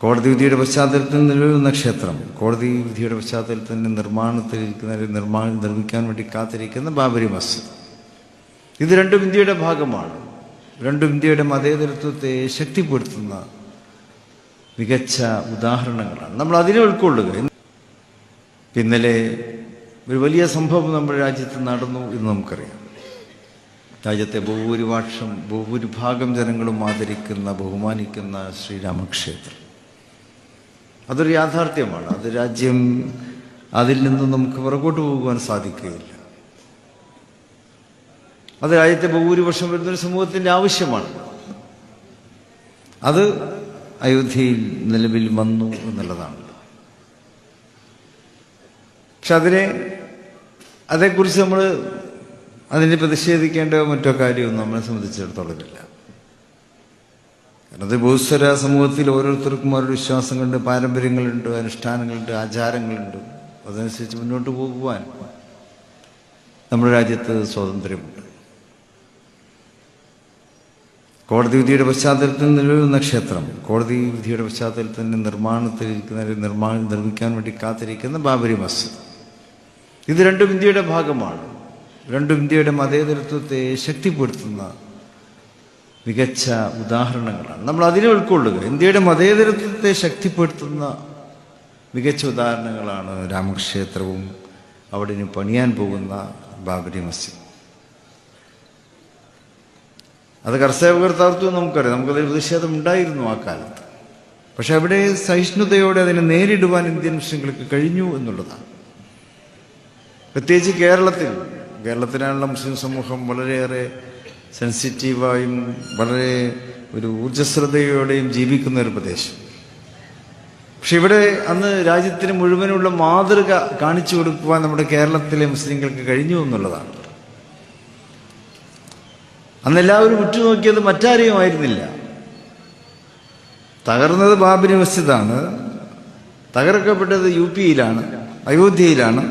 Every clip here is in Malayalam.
കോടതി വിധിയുടെ പശ്ചാത്തലത്തിൽ നിലവിലുന്ന ക്ഷേത്രം, കോടതി വിധിയുടെ പശ്ചാത്തലത്തിൽ നിർമ്മിക്കാൻ വേണ്ടി കാത്തിരിക്കുന്ന ബാബരി മസ്ജിദ്, ഇത് രണ്ടും ഇന്ത്യയുടെ ഭാഗമാണ്. രണ്ടും ഇന്ത്യയുടെ മതേതരത്വത്തെ ശക്തിപ്പെടുത്തുന്ന മികച്ച ഉദാഹരണങ്ങളാണ്. നമ്മൾ അതിനെ ഉൾക്കൊള്ളുക. ഇന്നലെ ഒരു വലിയ സംഭവം നമ്മുടെ രാജ്യത്ത് നടന്നു എന്ന് നമുക്കറിയാം. രാജ്യത്തെ ബഹുഭൂരിഭാഗം ജനങ്ങളും ആദരിക്കുന്ന, ബഹുമാനിക്കുന്ന ശ്രീരാമക്ഷേത്രം. അതൊരു യാഥാർത്ഥ്യമാണ്. അത് രാജ്യം, അതിൽ നിന്നും നമുക്ക് പുറകോട്ട് പോകുവാൻ സാധിക്കുകയില്ല. അത് രാജ്യത്തെ ബഹുഭൂരിപക്ഷം വരുന്നൊരു സമൂഹത്തിൻ്റെ ആവശ്യമാണ്. അത് അയോധ്യയിൽ നിലവിൽ വന്നു എന്നുള്ളതാണ്. പക്ഷെ അതേക്കുറിച്ച് നമ്മൾ അതിനെ പ്രതിഷേധിക്കേണ്ട മറ്റോ കാര്യമൊന്നും നമ്മളെ സംബന്ധിച്ചിടത്തോളം ഇല്ല. കാരണം അത് ബഹുസ്വര സമൂഹത്തിൽ ഓരോരുത്തർക്കും അവരുടെ വിശ്വാസങ്ങളുണ്ട്, പാരമ്പര്യങ്ങളുണ്ട്, അനുഷ്ഠാനങ്ങളുണ്ട്, ആചാരങ്ങളുണ്ട്. അതനുസരിച്ച് മുന്നോട്ട് പോകുവാൻ നമ്മുടെ രാജ്യത്ത് സ്വാതന്ത്ര്യമുണ്ട്. കോടതി വിധിയുടെ പശ്ചാത്തലത്തിൽ നിലവിലുന്ന ക്ഷേത്രം, കോടതി വിധിയുടെ പശ്ചാത്തലത്തിൽ നിർമ്മിക്കാൻ വേണ്ടി കാത്തിരിക്കുന്ന ബാബരി മസ്ജിദ്, ഇത് രണ്ടും ഇന്ത്യയുടെ ഭാഗമാണ്. രണ്ടും ഇന്ത്യയുടെ മതേതരത്വത്തെ ശക്തിപ്പെടുത്തുന്ന മികച്ച ഉദാഹരണങ്ങളാണ്. നമ്മൾ അതിനെ ഉൾക്കൊള്ളുക. ഇന്ത്യയുടെ മതേതരത്വത്തെ ശക്തിപ്പെടുത്തുന്ന മികച്ച ഉദാഹരണങ്ങളാണ് രാമക്ഷേത്രവും അവിടെ പണിയാൻ പോകുന്ന ബാബരി മസ്ജിദ്. അത് കർത്തവ്യം നമുക്കറിയാം. നമുക്കതിൽ പ്രതിഷേധം ഉണ്ടായിരുന്നു ആ കാലത്ത്. പക്ഷെ അവിടെ സഹിഷ്ണുതയോടെ അതിനെ നേരിടുവാൻ ഇന്ത്യൻ മുസ്ലിങ്ങൾക്ക് കഴിഞ്ഞു എന്നുള്ളതാണ്. പ്രത്യേകിച്ച് കേരളത്തിനായുള്ള മുസ്ലിം സമൂഹം വളരെയേറെ സെൻസിറ്റീവായും വളരെ ഒരു ഊർജ്ജസ്വലതയോടെയും ജീവിക്കുന്ന ഒരു പ്രദേശം. പക്ഷെ ഇവിടെ അന്ന് രാജ്യത്തിന് മുഴുവനുള്ള മാതൃക കാണിച്ചു കൊടുക്കുവാൻ നമ്മുടെ കേരളത്തിലെ മുസ്ലിങ്ങൾക്ക് കഴിഞ്ഞു എന്നുള്ളതാണ്. അന്ന് എല്ലാവരും ഉറ്റുനോക്കിയത് മറ്റാരെയും ആയിരുന്നില്ല. തകർന്നത് ബാബരി മസ്ജിദാണ്, തകർക്കപ്പെട്ടത് UP-യിലാണ്, അയോധ്യയിലാണ്.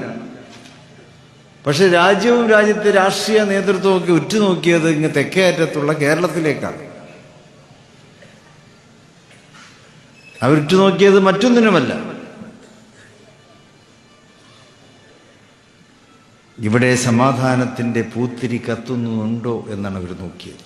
പക്ഷെ രാജ്യവും രാജ്യത്തെ രാഷ്ട്രീയ നേതൃത്വമൊക്കെ ഉറ്റുനോക്കിയത് ഇങ്ങ് തെക്കേ അറ്റത്തുള്ള കേരളത്തിലേക്കാണ്. അവരുറ്റുനോക്കിയത് മറ്റൊന്നിനുമല്ല, ഇവിടെ സമാധാനത്തിൻ്റെ പൂത്തിരി കത്തുന്നുണ്ടോ എന്നാണ് അവർ നോക്കിയത്.